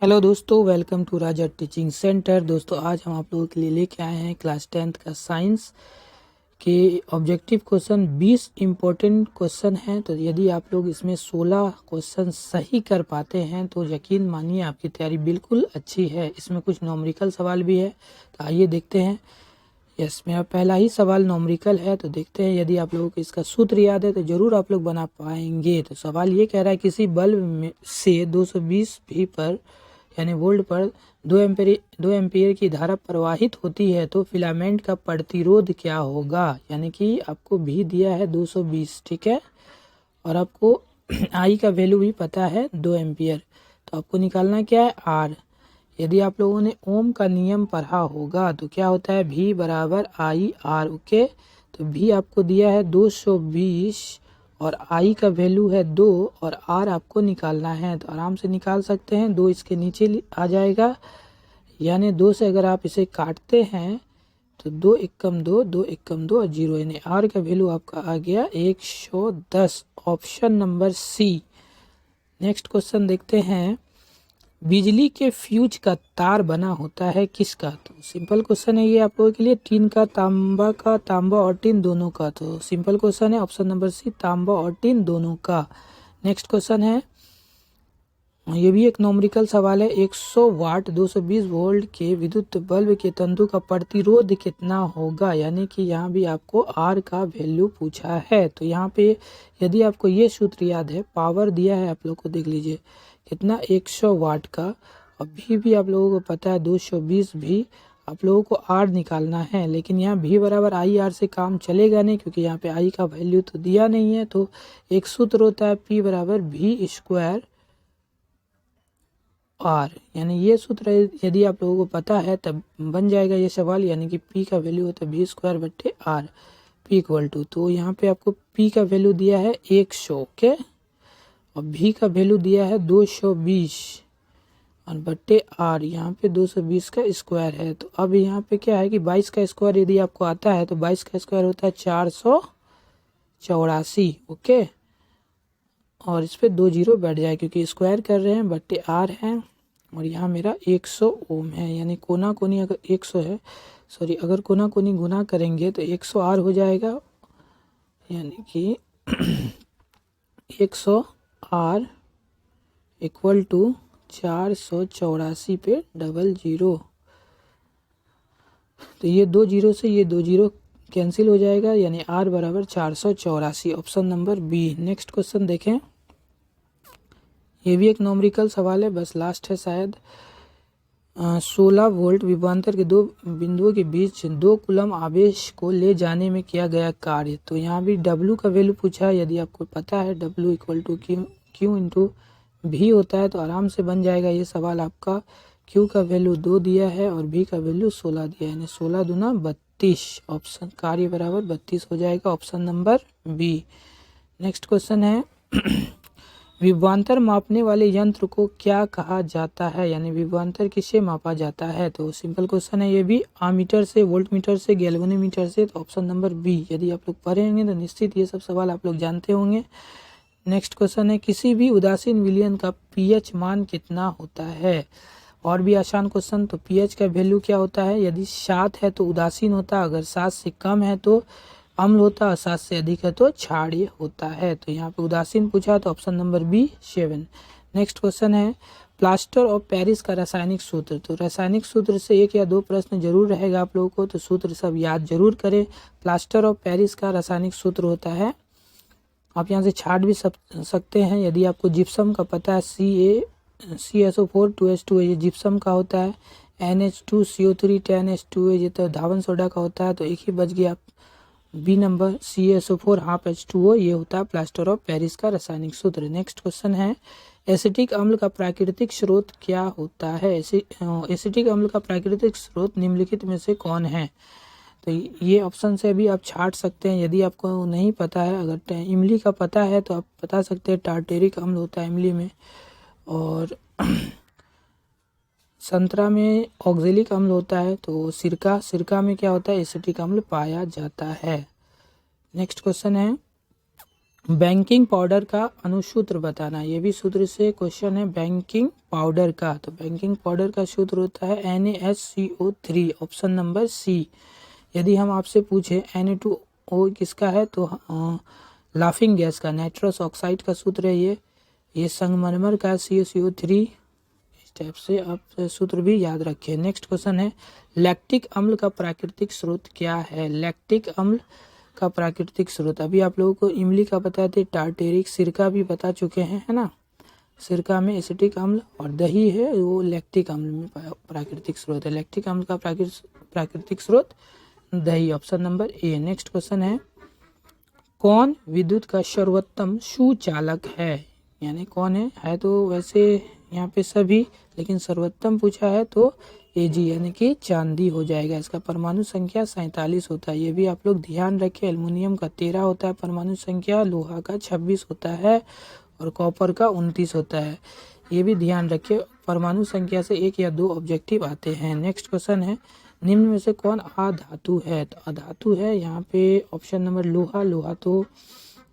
Hello दोस्तों, welcome to Raja teaching centre. दोस्तों आज हम आप लोगों के लिए लेके आए हैं क्लास 10th का साइंस के ऑब्जेक्टिव क्वेश्चन। 20 इम्पोर्टेंट क्वेश्चन हैं। तो यदि आप लोग इसमें 16 क्वेश्चन सही कर पाते हैं तो यकीन मानिए आपकी तैयारी बिल्कुल अच्छी है। इसमें कुछ न्यूमेरिकल सवाल भी है, तो आइए देखते हैं। यस, मेरा पहला ही सवाल न्यूमेरिकल है, तो देखते हैं। यदि आप लोगों को इसका सूत्र याद है तो ज़रूर आप लोग बना पाएंगे। तो सवाल ये कह रहा है, किसी बल्ब में से 220 भी पर यानी वोल्ट पर 2 एम्पीयर की धारा प्रवाहित होती है तो फिलामेंट का प्रतिरोध क्या होगा। यानी कि आपको भी दिया है 220, ठीक है, और आपको आई का वैल्यू भी पता है 2 एम्पीयर। तो आपको निकालना क्या है, आर। यदि आप लोगों ने ओम का नियम पढ़ा होगा तो क्या होता है, भी बराबर आई आर। ओके, तो भी आपको दिया है 220 और आई का वैल्यू है 2 और आर आपको निकालना है। तो आराम से निकाल सकते हैं, 2 इसके नीचे आ जाएगा। यानी 2 से अगर आप इसे काटते हैं तो 2 एकम 2, 2 एकम 2 और 0, यानी आर का वैल्यू आपका आ गया 110। Option number C. Next question देखते हैं, बिजली के फ्यूज का तार बना होता है किसका। तो सिंपल क्वेश्चन है ये आप लोगों के लिए, टीन का, तांबा और टीन दोनों का। तो सिंपल क्वेश्चन है, ऑप्शन नंबर सी, तांबा और टीन दोनों का। नेक्स्ट क्वेश्चन है, ये भी एक न्यूमेरिकल सवाल है। 100 वाट 220 वोल्ट के विद्युत बल्ब के तंतु का प्रतिरोध कितना होगा। यानी कि यहाँ भी आपको आर का वैल्यू पूछा है। तो यहाँ पे यदि आपको ये सूत्र याद है, पावर दिया है आप लोग को, देख लीजिए कितना, 100 वाट का। अभी भी आप लोगों को पता है 220 भी आप लोगों को आर निकालना है। लेकिन यहाँ भी बराबर आई आर से काम चलेगा नहीं, क्योंकि यहाँ पे आई का वैल्यू तो दिया नहीं है। तो एक सूत्र होता है पी बराबर भी स्क्वायर आर। यानी ये सूत्र यदि आप लोगों को पता है तब बन जाएगा ये सवाल। यानी कि पी का वैल्यू होता है भी स्क्वायर बट्टे आर, पी इक्वल टू, तो यहाँ पे आपको पी का वैल्यू दिया है 100, ओके, और भी का वैल्यू दिया है 220 और बट्टे आर, यहाँ पे 220 का स्क्वायर है। तो अब यहाँ पे क्या है कि 22 का स्क्वायर यदि आपको आता है तो 22 का स्क्वायर होता है 484, ओके, और इस पे 2 जीरो बैठ जाए क्योंकि स्क्वायर कर रहे हैं, बट्टे आर है, और यहाँ मेरा 100 ओम है। यानी कोना कोनी अगर 100 है, सॉरी, अगर कोना कोनी गुना करेंगे तो 100 आर हो जाएगा। यानी कि 100 आर इक्वल टू 484 पे डबल जीरो। तो ये 2 जीरो से ये 2 जीरो कैंसिल हो जाएगा, यानी आर बराबर 484, option number B. Next question देखें, ये भी एक न्यूमेरिकल सवाल है, बस लास्ट है शायद। 16 वोल्ट विभवांतर के 2 बिंदुओं के बीच 2 कूलम आवेश को ले जाने में किया गया कार्य। तो यहाँ भी W का वैल्यू पूछा है। यदि आपको पता है W equal to Q into V होता है तो आराम से बन जाएगा ये सवाल आपका। Q का वैल्यू 2 दिया है और V का वैल्यू 16 दिया है, यानी 16 दूना 32। ऑप्शन कार्य बराबर 32 हो जाएगा, option number B. Next question है, विभवांतर मापने वाले यंत्र को क्या कहा जाता है। यानी विभवांतर किससे मापा जाता है। तो सिंपल क्वेश्चन है ये भी, आमीटर से, वोल्ट मीटर से, गैल्वेनोमीटर से। तो ऑप्शन नंबर बी। यदि आप लोग पढ़ेंगे तो निश्चित ये सब सवाल आप लोग जानते होंगे। नेक्स्ट क्वेश्चन है, किसी भी उदासीन विलयन का पीएच मान कितना होता है। और भी आसान क्वेश्चन, तो पीएच का वैल्यू क्या होता है, यदि 7 है तो उदासीन होता है, अगर 7 से कम है तो अम्ल होता है, 7 से अधिक है तो क्षारीय होता है। तो यहाँ पे उदासीन पूछा है तो option number B 7। Next question है, प्लास्टर ऑफ पेरिस का रासायनिक सूत्र। तो रासायनिक सूत्र से 1 या 2 प्रश्न जरूर रहेगा आप लोगों को, तो सूत्र सब याद जरूर करें। प्लास्टर ऑफ पेरिस का रासायनिक सूत्र होता है, आप यहाँ से छाट भी सकते हैं यदि आपको जिप्सम का पता है, CaCSO4 2H2, ये जिप्सम का होता है। NH2CO3 10H2, ये तो धावन सोडा का होता है। तो एक ही बच गया B number, CaSO4 half H2O, ये होता है प्लास्टर ऑफ पेरिस का रासायनिक सूत्र। नेक्स्ट क्वेश्चन है, एसिटिक अम्ल का प्राकृतिक स्रोत क्या होता है। एसिटिक अम्ल का प्राकृतिक स्रोत निम्नलिखित में से कौन है। तो ये ऑप्शन से भी आप छाट सकते हैं यदि आपको नहीं पता है। अगर इमली का पता है तो आप बता सकते हैं, टार्टेरिक अम्ल होता है इमली में, और संतरा में ऑक्जेलिक अम्ल होता है। तो सिरका में क्या होता है, एसिटिक अम्ल पाया जाता है। नेक्स्ट क्वेश्चन है, बैंकिंग पाउडर का अनुसूत्र बताना, ये भी सूत्र से क्वेश्चन है बैंकिंग पाउडर का। तो बैंकिंग पाउडर का सूत्र होता है NaHCO3, ऑप्शन नंबर सी। यदि हम आपसे पूछे Na2O किसका है, तो लाफिंग गैस का, नाइट्रस ऑक्साइड का सूत्र है ये संगमरमर का CaCO3। इस टाइप से आप सूत्र भी याद रखें। नेक्स्ट क्वेश्चन है लैक्टिक अम्ल का प्राकृतिक स्रोत क्या है। लैक्टिक अम्ल का प्राकृतिक स्रोत, अभी आप लोगों को इमली का पता थे, टार्टेरिक, सिरका भी बता चुके हैं, है ना। सिरका में एसिटिक अम्ल और दही है वो लैक्टिक अम्ल में प्राकृतिक स्रोत है। लैक्टिक अम्ल का प्राकृतिक स्रोत दही, option number A. Next question है कौन विद्युत का सर्वोत्तम सुचालक है, यानी कौन है तो वैसे यहाँ पे सभी, लेकिन सर्वोत्तम पूछा है तो Ag यानी कि चांदी हो जाएगा। इसका परमाणु संख्या 47 होता है, ये भी आप लोग ध्यान रखें। एल्युमिनियम का 13 होता है परमाणु संख्या, लोहा का 26 होता है और कॉपर का 29 होता है, ये भी ध्यान रखिए। परमाणु संख्या से 1 या 2 ऑब्जेक्टिव आते हैं। नेक्स्ट क्वेश्चन है निम्न में से कौन अधातु है। तो अधातु है यहाँ पे ऑप्शन नंबर लोहा, लोहा तो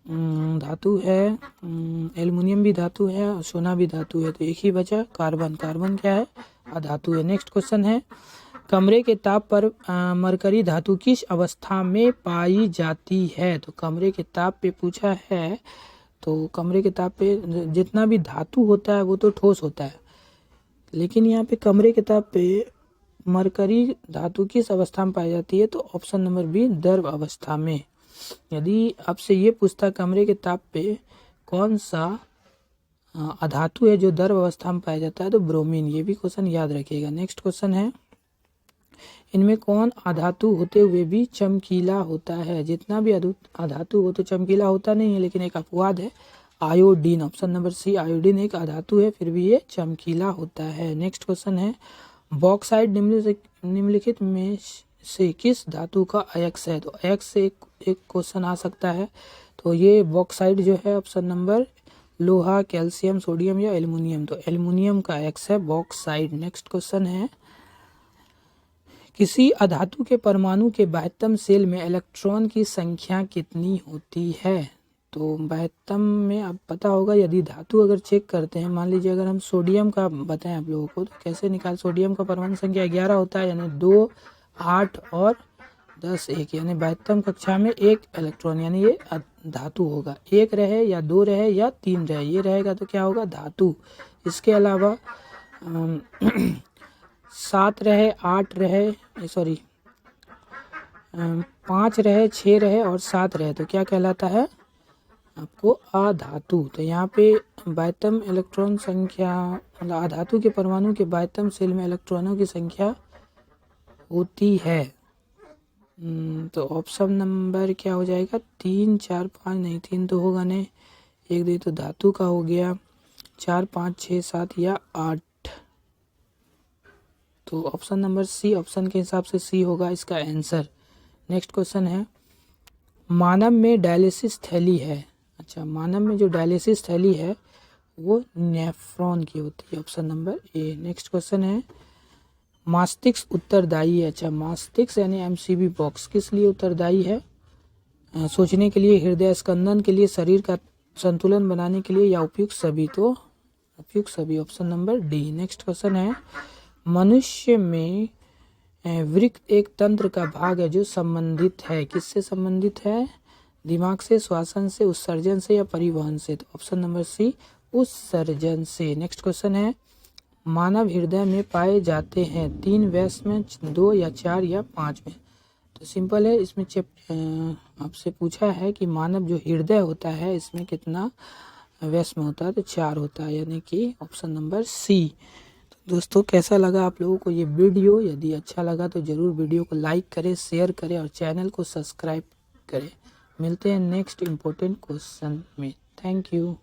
धातु है, एल्युमिनियम भी धातु है और सोना भी धातु है, तो एक ही बचा कार्बन। कार्बन क्या है, अधातु है। नेक्स्ट क्वेश्चन है कमरे के ताप पर मरकरी धातु किस अवस्था में पाई जाती है। तो कमरे के ताप पे पूछा है, तो कमरे के ताप पे जितना भी धातु होता है वो तो ठोस होता है, लेकिन यहाँ पे कमरे के ताप पे मरकरी धातु किस अवस्था में पाई जाती है, तो ऑप्शन नंबर बी द्रव अवस्था में। यदि आपसे ये पूछता कमरे के ताप पे कौन सा अधातु है जो द्रव अवस्था में पाया जाता है, तो ब्रोमीन, ये भी क्वेश्चन याद रखिएगा। नेक्स्ट क्वेश्चन है इनमें कौन अधातु होते हुए भी चमकीला होता है। जितना भी अधातु हो तो चमकीला होता नहीं है, लेकिन एक अपवाद है iodine, option number C. Iodine एक अधातु है फिर भी ये चमकीला होता है। नेक्स्ट क्वेश्चन है बॉक्साइड निम्नलिखित में से किस धातु का अयस्क है। तो अयस्क से एक क्वेश्चन आ सकता है, तो ये बॉक्साइड जो है ऑप्शन नंबर लोहा, कैल्शियम, सोडियम या एल्युमिनियम, तो एल्युमिनियम का अयस्क है बॉक्साइड। नेक्स्ट क्वेश्चन है किसी अधातु के परमाणु के बाह्यतम शेल में इलेक्ट्रॉन की संख्या कितनी होती है। तो बाह्यतम में आप पता होगा, यदि धातु अगर चेक करते हैं, मान लीजिए अगर हम सोडियम का बताएं आप लोगों को, तो कैसे निकाल, सोडियम का परमाणु संख्या 11 होता है, यानी 2, 8 और 10 1, यानी बाह्यतम कक्षा में 1 इलेक्ट्रॉन, यानी ये धातु होगा। 1 रहे या 2 रहे या 3 रहे, ये रहेगा तो क्या होगा, धातु। इसके अलावा 7 रहे, 8 रहे, 5 रहे, 6 रहे और 7 रहे, तो क्या कहलाता है आपको, अधातु। तो यहाँ पे बाह्यतम इलेक्ट्रॉन संख्या, मतलब अधातु के परमाणु के बाह्यतम शेल में इलेक्ट्रॉनों की संख्या होती है, तो ऑप्शन नंबर क्या हो जाएगा, 3, 4, 5, नहीं 3 तो होगा नहीं, 1, 2 तो धातु का हो गया, 4, 5, 6, 7 या 8, तो ऑप्शन नंबर सी, ऑप्शन के हिसाब से सी होगा इसका आंसर। नेक्स्ट क्वेश्चन है मानव में डायलिसिस थैली है। अच्छा, मानव में जो डायलिसिस थैली है वो नेफ्रॉन की होती है, option number A. Next question है मस्तिष्क उत्तरदायी है। अच्छा, मस्तिष्क यानी एमसीबी बॉक्स किस लिए उत्तरदायी है, सोचने के लिए, हृदय स्पंदन के लिए, शरीर का संतुलन बनाने के लिए या उपयुक्त सभी, तो उपयुक्त सभी, option number D. Next question है मनुष्य में वृक्क एक तंत्र का भाग है जो संबंधित है, किससे संबंधित है, दिमाग से, श्वसन से, उत्सर्जन से या परिवहन से, तो ऑप्शन नंबर सी उत्सर्जन से। नेक्स्ट क्वेश्चन है मानव हृदय में पाए जाते हैं 3 वैस में, 2 या 4 या 5 में। तो सिंपल है, इसमें आपसे पूछा है कि मानव जो हृदय होता है इसमें कितना वैस में होता है, तो 4 होता है, यानी कि ऑप्शन नंबर सी। तो दोस्तों कैसा लगा आप लोगों को ये वीडियो, यदि अच्छा लगा तो ज़रूर वीडियो को लाइक करें, शेयर करें और चैनल को सब्सक्राइब करें। मिलते हैं नेक्स्ट इम्पोर्टेंट क्वेश्चन में। Thank you.